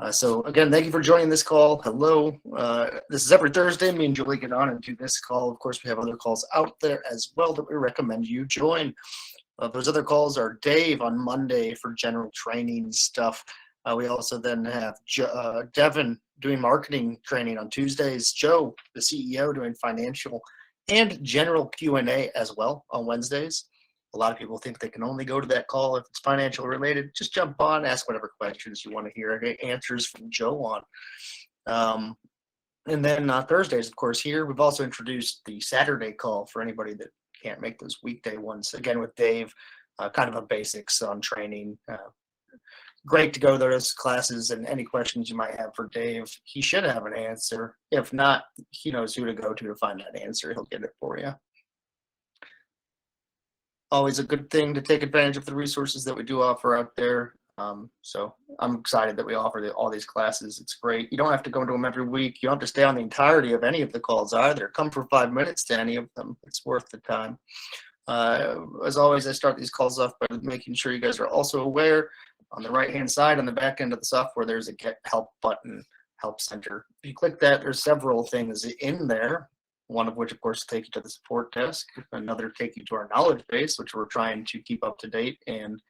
So again, thank you for joining this call. Hello. This is every Thursday. Me and Julie get on and do this call. Of course, we have other calls out there as well that we recommend you join. Those other calls are Dave on Monday for general training stuff. We also then have Devin doing marketing training on Tuesdays, Joe, the CEO, doing financial and general Q&A as well on Wednesdays. A lot of people think they can only go to that call if it's financial related. Just jump on, ask whatever questions you want to hear, get answers from Joe on. And then Thursdays, of course, here we've also introduced the Saturday call for anybody that can't make those weekday ones. Again, with Dave, kind of a basics on training. Great to go to those classes, and any questions you might have for Dave, he should have an answer. If not, he knows who to go to find that answer. He'll get it for you. Always a good thing to take advantage of the resources that we do offer out there. So I'm excited that we offer all these classes. It's great. You don't have to go into them every week. You don't have to stay on the entirety of any of the calls either. Come for 5 minutes to any of them. It's worth the time. As always, I start these calls off by making sure you guys are also aware on the right-hand side on the back end of the software, there's a Get Help button, Help Center. If you click that, there's several things in there. One of which, of course, will take you to the support desk. Another take you to our knowledge base, which we're trying to keep up to date and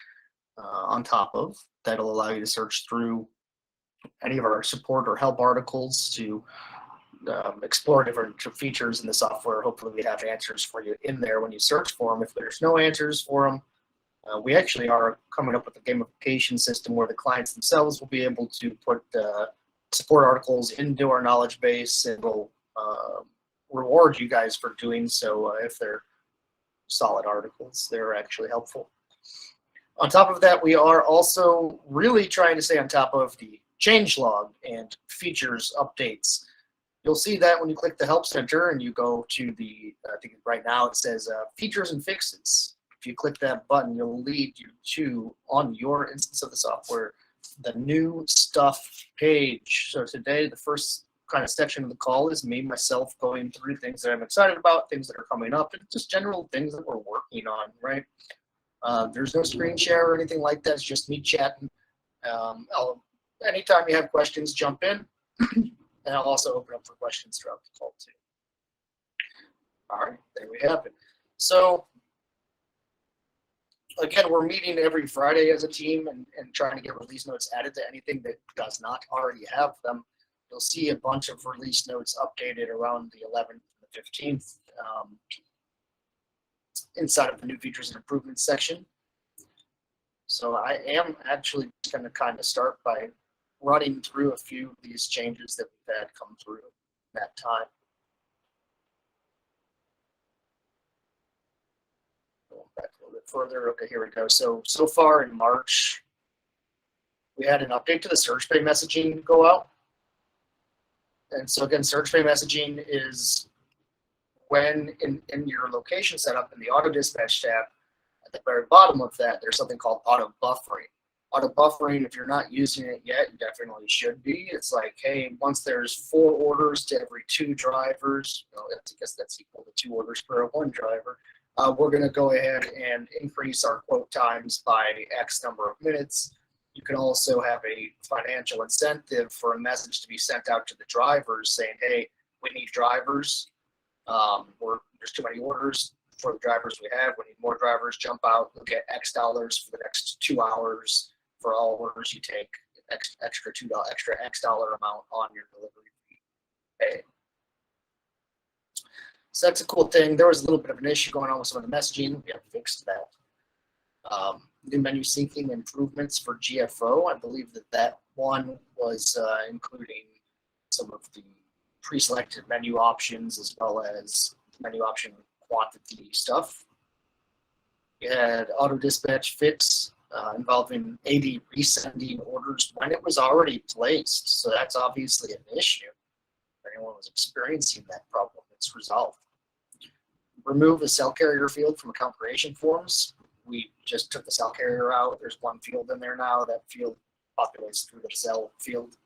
on top of. That'll allow you to search through any of our support or help articles to explore different features in the software. Hopefully we have answers for you in there when you search for them. If there's no answers for them, we actually are coming up with a gamification system where the clients themselves will be able to put support articles into our knowledge base, and we'll reward you guys for doing so. If they're solid articles, they're actually helpful. On top of that, we are also really trying to stay on top of the changelog and features updates. You'll see that when you click the Help Center and you go to the, I think right now it says features and fixes. If you click that button, it'll lead you to, on your instance of the software, the new stuff page. So today, the first kind of section of the call is me, myself, going through things that I'm excited about, things that are coming up, and just general things that we're working on, right? There's no screen share or anything like that. It's just me chatting. Anytime you have questions, jump in, and I'll also open up for questions throughout the call too. All right, there we have it. So again, we're meeting every Friday as a team and trying to get release notes added to anything that does not already have them. You'll see a bunch of release notes updated around the 11th and the 15th inside of the new features and improvements section. So I am actually going to kind of start by running through a few of these changes that we've had come through in that time. Going back a little bit further. Okay, here we go. So far in March, we had an update to the search bay messaging go out. And so again, search bay messaging is when in your location setup in the auto dispatch tab, at the very bottom of that, there's something called auto buffering. Auto buffering, if you're not using it yet, you definitely should be. It's like, hey, once there's 4 orders to every 2 drivers, well, I guess that's equal to 2 orders per 1 driver, we're going to go ahead and increase our quote times by X number of minutes. You can also have a financial incentive for a message to be sent out to the drivers saying, hey, we need drivers. There's too many orders for the drivers we have. We need more drivers. Jump out. You'll get X dollars for the next 2 hours. For all orders you take, extra X dollar amount on your delivery fee paid. So that's a cool thing. There was a little bit of an issue going on with some of the messaging. We have fixed that. New menu syncing improvements for GFO. I believe that one was including some of the pre-selected menu options as well as menu option quantity stuff. We had auto dispatch fix involving AD resending orders when it was already placed. So that's obviously an issue. If anyone was experiencing that problem, it's resolved. Remove the cell carrier field from account creation forms. We just took the cell carrier out. There's one field in there now. That field populates through the cell field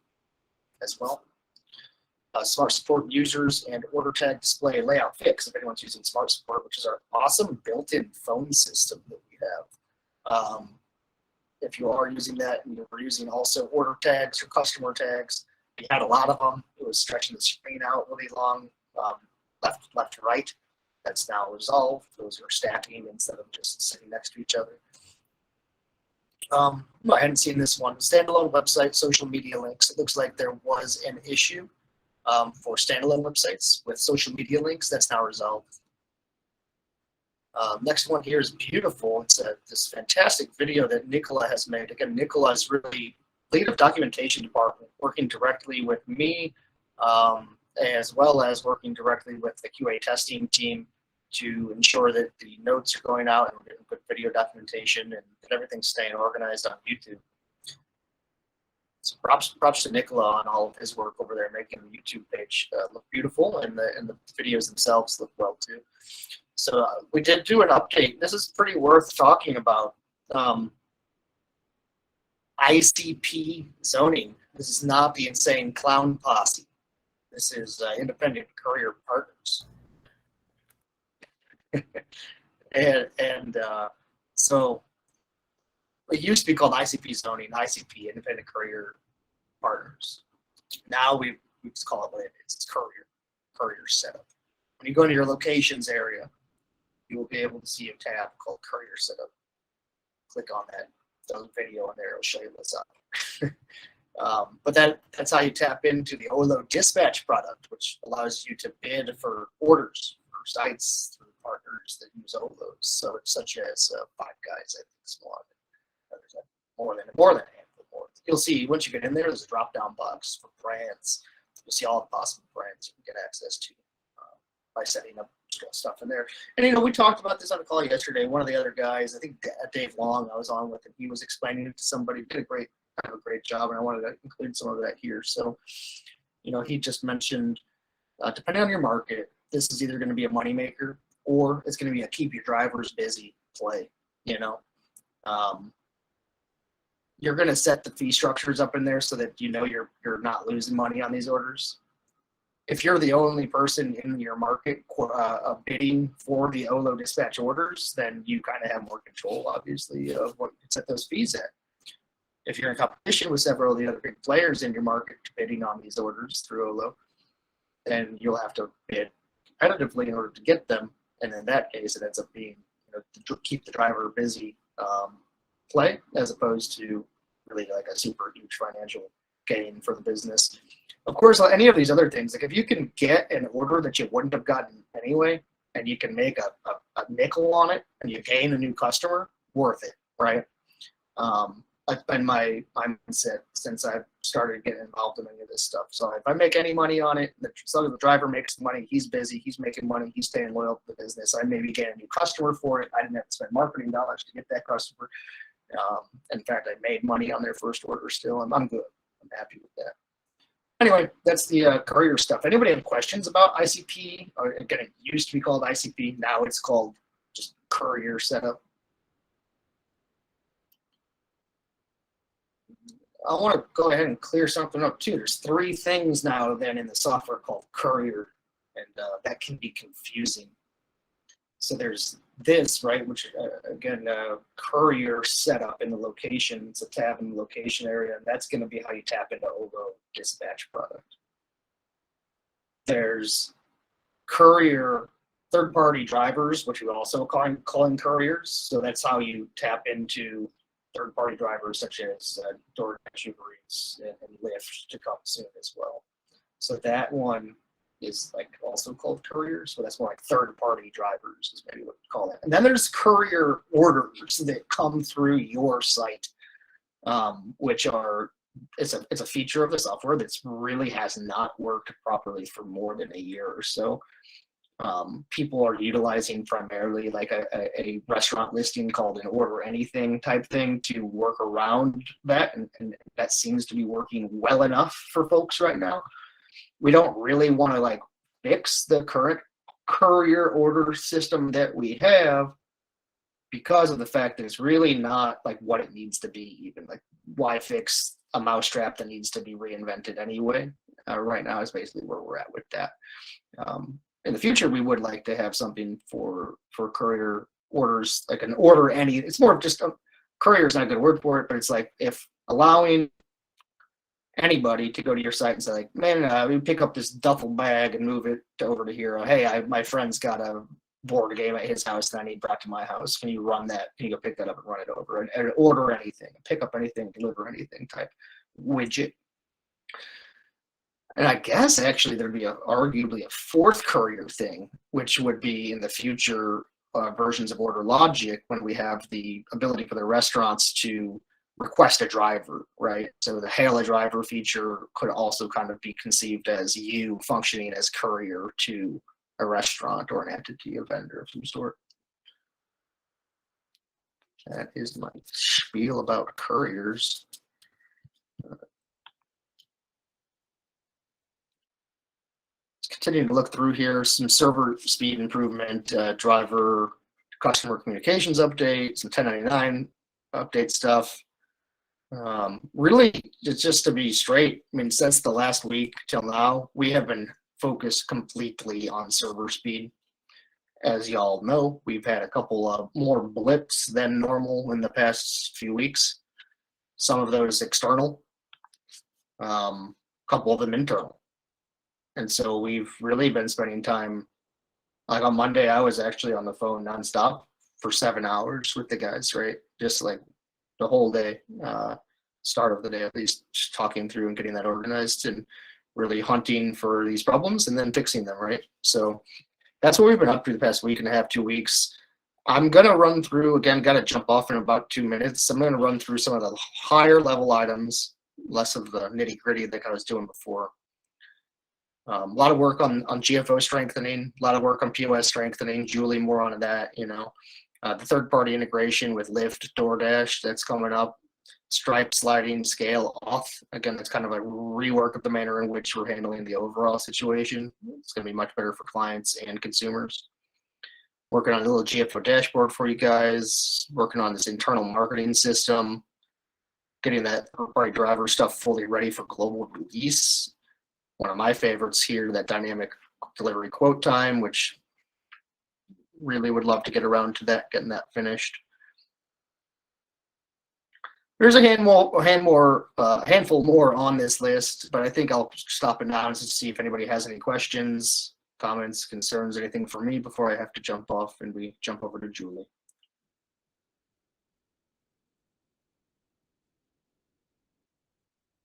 as well. Smart Support users and order tag display layout fix if anyone's using Smart Support, which is our awesome built-in phone system that we have. if you are using that and you're using also order tags or customer tags, you had a lot of them. It was stretching the screen out really long, left to right. That's now resolved. Those are stacking instead of just sitting next to each other. I hadn't seen this one. Standalone website, social media links. It looks like there was an issue for standalone websites with social media links. That's now resolved. Next one here is beautiful. It's this fantastic video that Nicola has made. Again, Nicola is really lead of documentation department, working directly with me, as well as working directly with the QA testing team to ensure that the notes are going out and we're getting good video documentation and that everything's staying organized on YouTube. So props to Nicola on all of his work over there, making the YouTube page look beautiful, and the videos themselves look well too. So we did do an update. This is pretty worth talking about. ICP zoning. This is not the insane clown posse. This is independent courier partners. So it used to be called ICP zoning, ICP, independent courier partners. Now we just call it what it is. It's courier setup. When you go into your locations area, you will be able to see a tab called courier setup. Click on that. There's a video in there. It'll show you what's up. But that's how you tap into the OLO dispatch product, which allows you to bid for orders for sites through partners that use OLOs. So it's such as Five Guys, I think it's one. There's more than a handful more. You'll see once you get in there, there's a drop-down box for brands. You'll see all the possible brands you can get access to by setting up stuff in there. And we talked about this on a call yesterday. One of the other guys, I think Dave Long, I was on with him. He was explaining it to somebody. Did a great job, and I wanted to include some of that here. So, he just mentioned, depending on your market, this is either going to be a moneymaker or it's going to be a keep your drivers busy play. You're going to set the fee structures up in there so that you're not losing money on these orders. If you're the only person in your market bidding for the OLO dispatch orders, then you kind of have more control, obviously, of what you set those fees at. If you're in competition with several of the other big players in your market bidding on these orders through OLO, then you'll have to bid competitively in order to get them. And in that case, it ends up being to keep the driver busy play, as opposed to really like a super huge financial gain for the business. Of course, any of these other things, like if you can get an order that you wouldn't have gotten anyway, and you can make a nickel on it, and you gain a new customer, worth it, right? That's been my mindset since I've started getting involved in any of this stuff. So if I make any money on it, the driver makes money, he's busy, he's making money, he's staying loyal to the business. I maybe get a new customer for it. I didn't have to spend marketing dollars to get that customer. In fact, I made money on their first order still, and I'm good. I'm happy with that. Anyway, that's the courier stuff. Anybody have questions about ICP? Or, again, it used to be called ICP. Now it's called just courier setup. I want to go ahead and clear something up too. There's 3 things now then in the software called courier, and that can be confusing. So there's this, right, which again, courier setup in the location. It's a tab in the location area, and that's going to be how you tap into OLO dispatch product. There's courier third-party drivers, which we also calling couriers. So that's how you tap into third-party drivers such as DoorDash, Uber Eats, and Lyft to come soon as well. So that one is like also called couriers. So that's more like third-party drivers is maybe what we call it. And then there's courier orders that come through your site, which are it's a feature of the software that's really has not worked properly for more than a year or so. People are utilizing primarily like a restaurant listing called an order anything type thing to work around that, and that seems to be working well enough for folks right now. We don't really want to like fix the current courier order system that we have because of the fact that it's really not like what it needs to be. Even like why fix a mousetrap that needs to be reinvented anyway? Right now is basically where we're at with that. In the future, we would like to have something for courier orders, like an order any. It's more of just courier is not a good word for it, but it's like if allowing anybody to go to your site and say, like, man, we pick up this duffel bag and move it over to here. Hey, my friend's got a board game at his house that I need brought to my house. Can you run that? Can you go pick that up and run it over and order anything, pick up anything, deliver anything type widget? And I guess actually there'd be arguably a fourth courier thing, which would be in the future versions of DeliverLogic when we have the ability for the restaurants to request a driver, right? So the hail a driver feature could also kind of be conceived as you functioning as courier to a restaurant or an entity, a vendor of some sort. That is my spiel about couriers. Continuing to look through here, some server speed improvement, driver customer communications update, some 1099 update stuff. Really, just to be straight, I mean, since the last week till now, we have been focused completely on server speed. As y'all know, we've had a couple of more blips than normal in the past few weeks. Some of those external, a couple of them internal. And so we've really been spending time, like on Monday, I was actually on the phone nonstop for 7 hours with the guys, right? Just like the whole day, start of the day at least, just talking through and getting that organized and really hunting for these problems and then fixing them, right? So that's what we've been up to the past week and a half, 2 weeks. I'm going to run through, again, got to jump off in about 2 minutes. I'm going to run through some of the higher level items, less of the nitty gritty that I was doing before. A lot of work on GFO strengthening, a lot of work on POS strengthening. Julie, more on that, you know. The third-party integration with Lyft, DoorDash, that's coming up. Stripe, sliding, scale, auth. Again, that's kind of a rework of the manner in which we're handling the overall situation. It's going to be much better for clients and consumers. Working on a little GFO dashboard for you guys. Working on this internal marketing system. Getting that third-party driver stuff fully ready for global release. One of my favorites here, that dynamic delivery quote time, which really would love to get around to that, getting that finished. There's a handful more on this list, but I think I'll stop it now to see if anybody has any questions, comments, concerns, anything for me before I have to jump off and we jump over to Julie.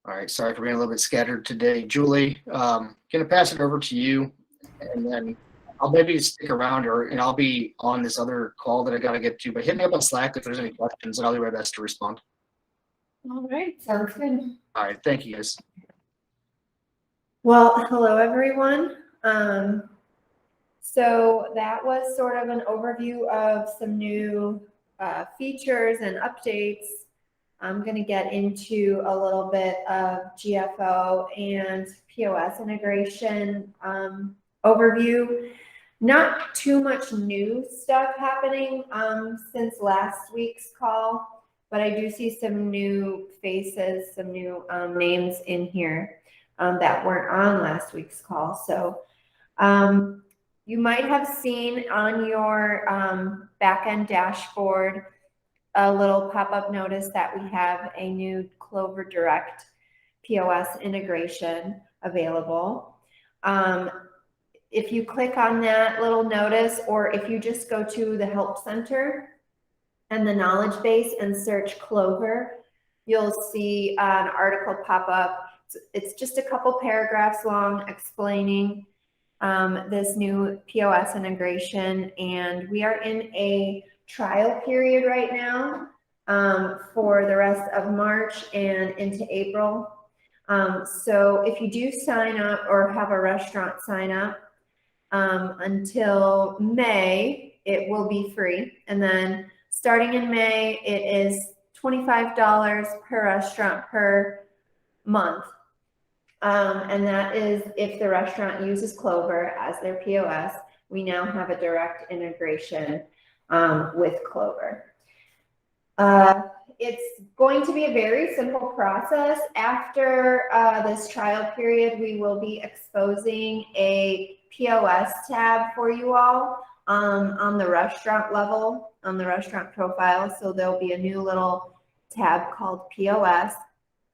All right, sorry for being a little bit scattered today. Julie, going to pass it over to you, and then I'll maybe stick around, and I'll be on this other call that I got to get to, but hit me up on Slack if there's any questions, and I'll do my best to respond. All right, sounds good. All right, thank you, guys. Well, hello, everyone. So that was sort of an overview of some new features and updates. I'm going to get into a little bit of GFO and POS integration overview. Not too much new stuff happening since last week's call, but I do see some new faces, some new names in here that weren't on last week's call. So you might have seen on your backend dashboard a little pop-up notice that we have a new Clover Direct POS integration available. If you click on that little notice, or if you just go to the Help Center and the knowledge base and search Clover, you'll see an article pop up. It's just a couple paragraphs long explaining this new POS integration, and we are in a trial period right now for the rest of March and into April. So if you do sign up or have a restaurant sign up until May, it will be free. And then starting in May, it is $25 per restaurant per month. And that is if the restaurant uses Clover as their POS. We now have a direct integration with Clover. It's going to be a very simple process. After this trial period, we will be exposing a POS tab for you all on the restaurant level, on the restaurant profile. So there'll be a new little tab called POS.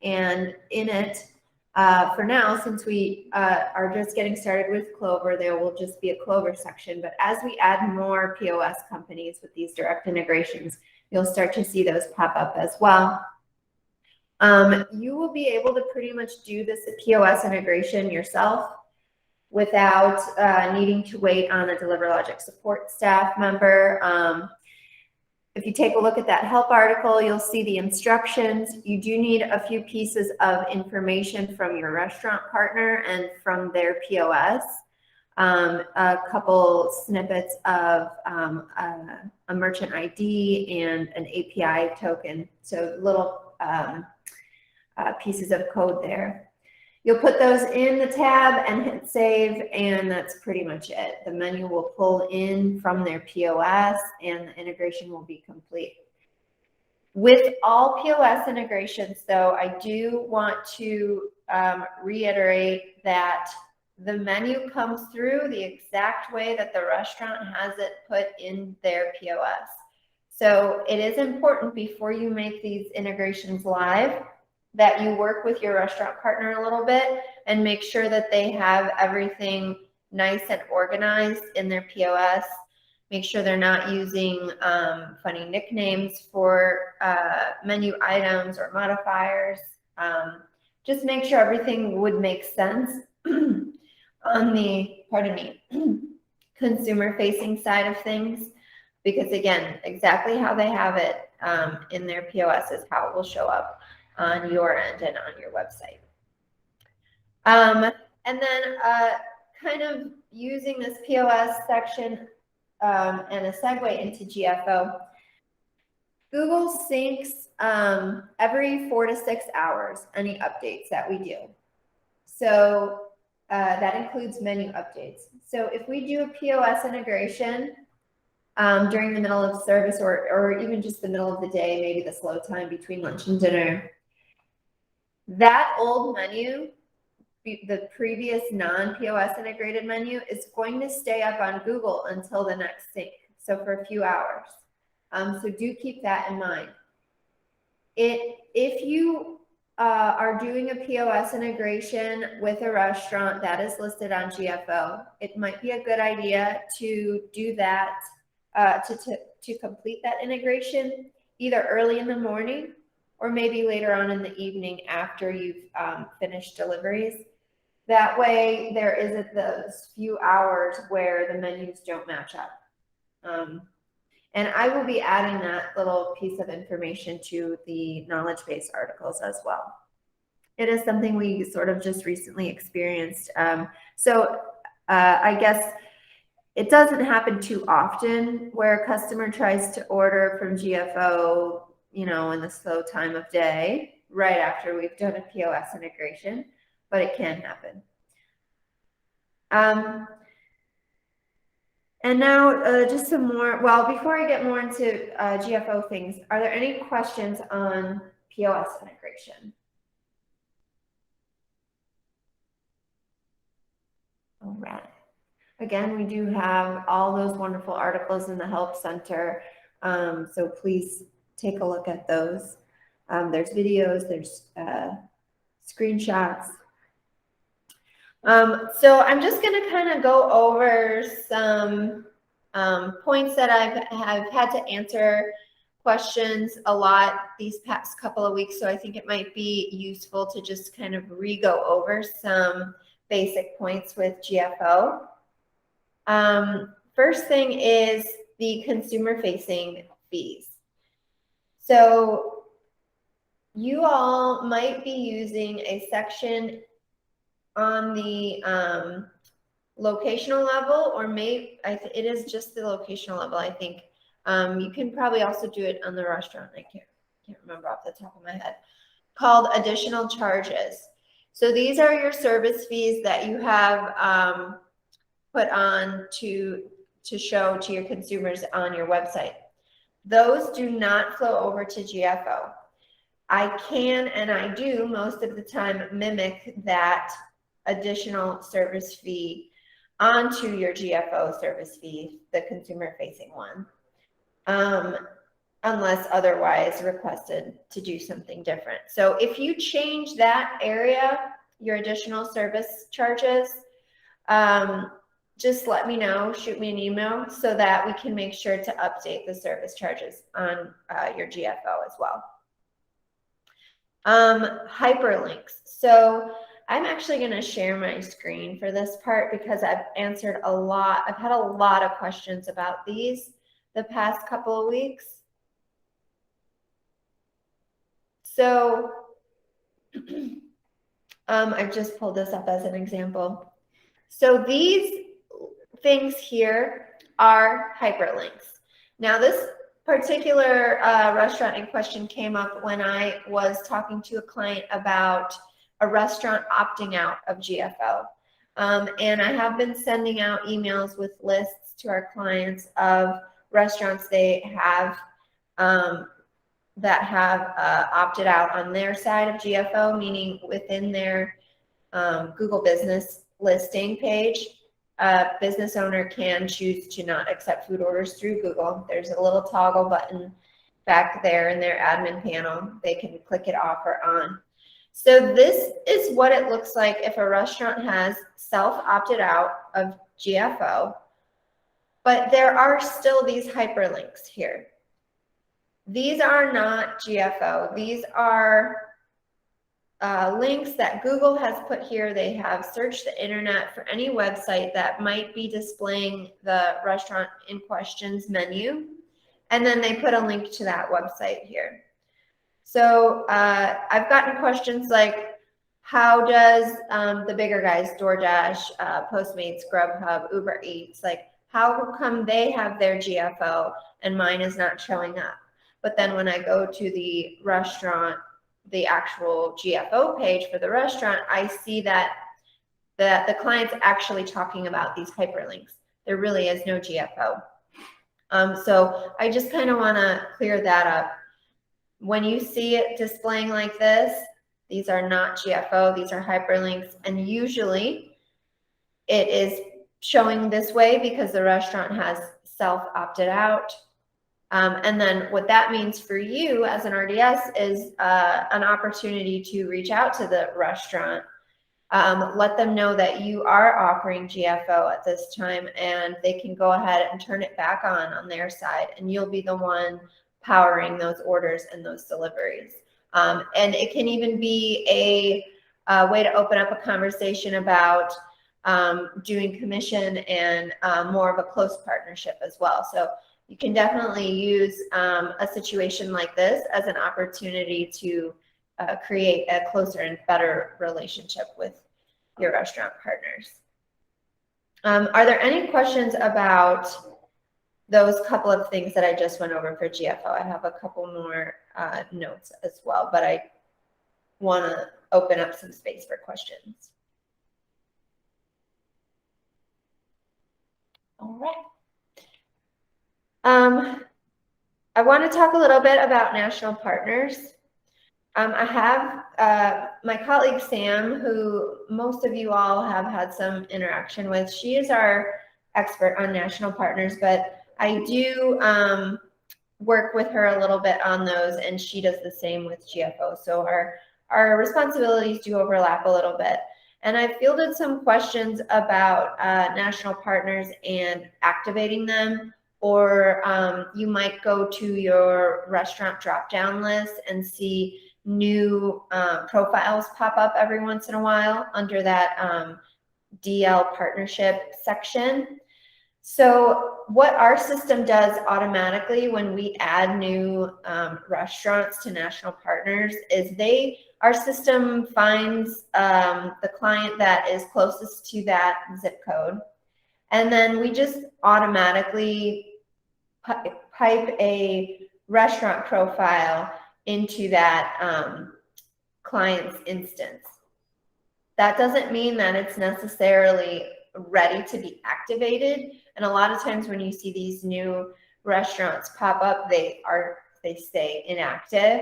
And in it, for now, since we are just getting started with Clover, there will just be a Clover section. But as we add more POS companies with these direct integrations, you'll start to see those pop up as well. You will be able to pretty much do this POS integration yourself without needing to wait on a DeliverLogic support staff member. If you take a look at that help article, you'll see the instructions. You do need a few pieces of information from your restaurant partner and from their POS. A couple snippets of a merchant ID and an API token. So little pieces of code there. You'll put those in the tab and hit save, and that's pretty much it. The menu will pull in from their POS and the integration will be complete. With all POS integrations, though, I do want to reiterate that the menu comes through the exact way that the restaurant has it put in their POS. So it is important before you make these integrations live that you work with your restaurant partner a little bit and make sure that they have everything nice and organized in their POS. Make sure they're not using funny nicknames for menu items or modifiers. Just make sure everything would make sense on the, pardon me, consumer-facing side of things. Because again, exactly how they have it in their POS is how it will show up on your end and on your website. And then kind of using this POS section and a segue into GFO, Google syncs every 4 to 6 hours any updates that we do. So that includes menu updates. So if we do a POS integration during the middle of service or even just the middle of the day, maybe the slow time between lunch and dinner, that old menu, the previous non-POS integrated menu, is going to stay up on Google until the next sync, so for a few hours. So do keep that in mind. If you are doing a POS integration with a restaurant that is listed on GFO, it might be a good idea to do that, to complete that integration either early in the morning or maybe later on in the evening after you've finished deliveries. That way there isn't those few hours where the menus don't match up. And I will be adding that little piece of information to the knowledge base articles as well. It is something we sort of just recently experienced. I guess it doesn't happen too often where a customer tries to order from GFO, you know, in the slow time of day, right after we've done a POS integration, but it can happen. And now just some more, well, before I get more into GFO things, are there any questions on POS integration? All right. Again, we do have all those wonderful articles in the Help Center, so please take a look at those. There's videos, there's screenshots. So I'm just going to kind of go over some points that I've had to answer questions a lot these past couple of weeks, so I think it might be useful to just kind of re-go over some basic points with GFO. First thing is the consumer-facing fees. So you all might be using a section on the locational level, or maybe it is just the locational level, I think. You can probably also do it on the restaurant. I can't remember off the top of my head. Called additional charges. So these are your service fees that you have put on to show to your consumers on your website. Those do not flow over to GFO. I can, and I do most of the time, mimic that additional service fee onto your GFO service fee, the consumer facing one, unless otherwise requested to do something different. So if you change that area, your additional service charges, just let me know, shoot me an email so that we can make sure to update the service charges on your GFO as well. Hyperlinks. So I'm actually going to share my screen for this part because I've had a lot of questions about these the past couple of weeks. So I've just pulled this up as an example. So these things here are hyperlinks. Now this particular restaurant in question came up when I was talking to a client about a restaurant opting out of GFO. And I have been sending out emails with lists to our clients of restaurants they have that have opted out on their side of GFO, meaning within their Google business listing page. A business owner can choose to not accept food orders through Google. There's a little toggle button back there in their admin panel. They can click it off or on. So this is what it looks like if a restaurant has self-opted out of GFO, but there are still these hyperlinks here. These are not GFO. These are links that Google has put here. They have searched the internet for any website that might be displaying the restaurant in question's menu, and then they put a link to that website here. So I've gotten questions like, how does the bigger guys, DoorDash, Postmates, Grubhub, Uber Eats, like how come they have their GFO and mine is not showing up? But then when I go to the restaurant, the actual GFO page for the restaurant, I see that the client's actually talking about these hyperlinks. There really is no GFO. So I just kind of want to clear that up. When you see it displaying like this, these are not GFO, these are hyperlinks, and usually it is showing this way because the restaurant has self-opted out. And then what that means for you as an RDS is an opportunity to reach out to the restaurant, let them know that you are offering GFO at this time, and they can go ahead and turn it back on their side, and you'll be the one powering those orders and those deliveries. And it can even be a way to open up a conversation about doing commission and more of a close partnership as well. So you can definitely use a situation like this as an opportunity to create a closer and better relationship with your restaurant partners. Are there any questions about those couple of things that I just went over for GFO? I have a couple more notes as well, but I want to open up some space for questions. All right. I want to talk a little bit about national partners. I have my colleague Sam, who most of you all have had some interaction with. She is our expert on national partners, but I do work with her a little bit on those, and she does the same with GFO. So our responsibilities do overlap a little bit. And I fielded some questions about national partners and activating them, or you might go to your restaurant drop-down list and see new profiles pop up every once in a while under that DL partnership section. So what our system does automatically when we add new restaurants to national partners is our system finds the client that is closest to that zip code, and then we just automatically pipe a restaurant profile into that client's instance. That doesn't mean that it's necessarily ready to be activated. And a lot of times when you see these new restaurants pop up, they stay inactive.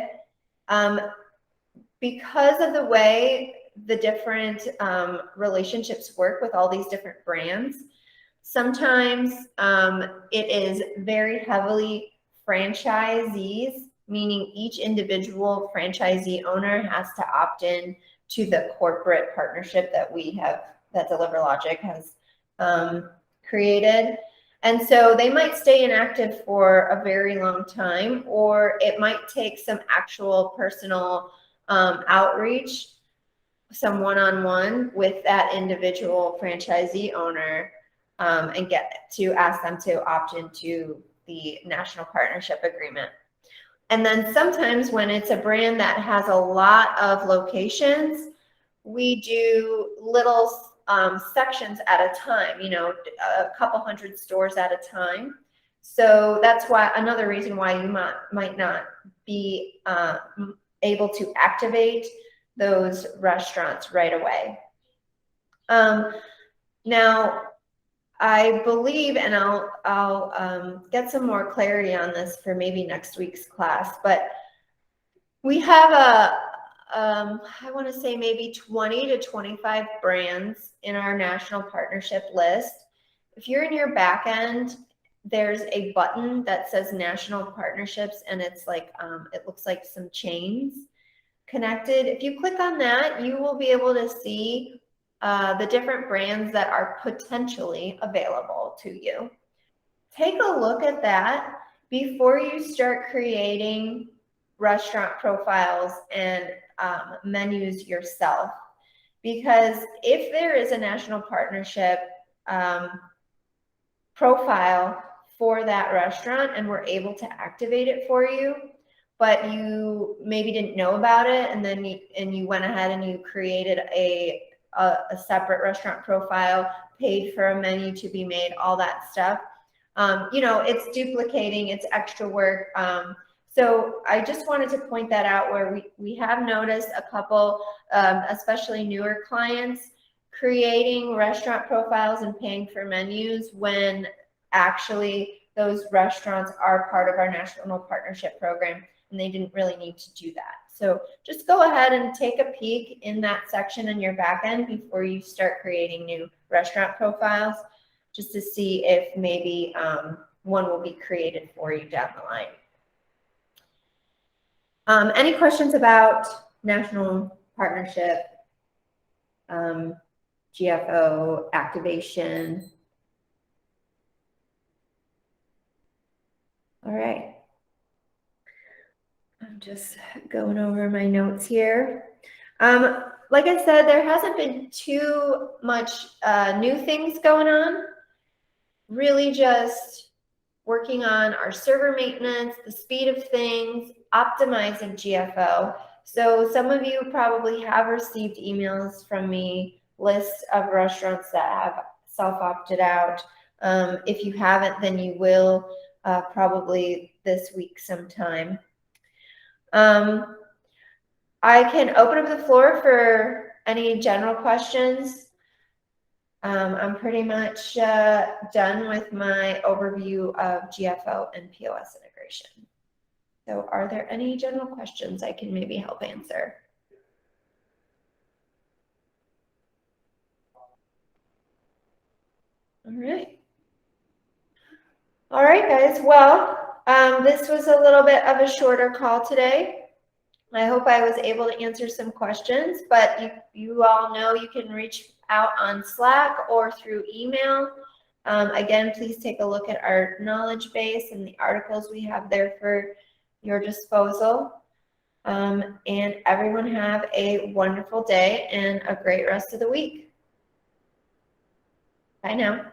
Because of the way the different relationships work with all these different brands. Sometimes it is very heavily franchisees, meaning each individual franchisee owner has to opt in to the corporate partnership that we have, that DeliverLogic has created. And so they might stay inactive for a very long time, or it might take some actual personal outreach, some one-on-one with that individual franchisee owner, and get to ask them to opt into the national partnership agreement. And then sometimes when it's a brand that has a lot of locations, we do little sections at a time, you know, a couple hundred stores at a time. So that's why, another reason why you might not be able to activate those restaurants right away. Now, I believe, and I'll get some more clarity on this for maybe next week's class, but we have I want to say maybe 20 to 25 brands in our national partnership list. If you're in your back end, there's a button that says national partnerships, and it's like, it looks like some chains connected. If you click on that, you will be able to see the different brands that are potentially available to you. Take a look at that before you start creating restaurant profiles and menus yourself, because if there is a national partnership profile for that restaurant and we're able to activate it for you, but you maybe didn't know about it, and then you went ahead and you created a separate restaurant profile, paid for a menu to be made, all that stuff. You know, it's duplicating, it's extra work. So I just wanted to point that out, where we have noticed a couple, especially newer clients, creating restaurant profiles and paying for menus when actually those restaurants are part of our national partnership program, and they didn't really need to do that. So just go ahead and take a peek in that section in your backend before you start creating new restaurant profiles, just to see if maybe one will be created for you down the line. Any questions about national partnership, GFO activation? All right. I'm just going over my notes here. Like I said, there hasn't been too much new things going on. Really just working on our server maintenance, the speed of things, optimizing GFO. So some of you probably have received emails from me, lists of restaurants that have self-opted out. If you haven't, then you will probably this week sometime. I can open up the floor for any general questions. I'm pretty much done with my overview of GFO and POS integration. So are there any general questions I can maybe help answer? All right. All right, guys. Well, this was a little bit of a shorter call today. I hope I was able to answer some questions, but you all know you can reach out on Slack or through email. Again, please take a look at our knowledge base and the articles we have there for your disposal. And everyone have a wonderful day and a great rest of the week. Bye now.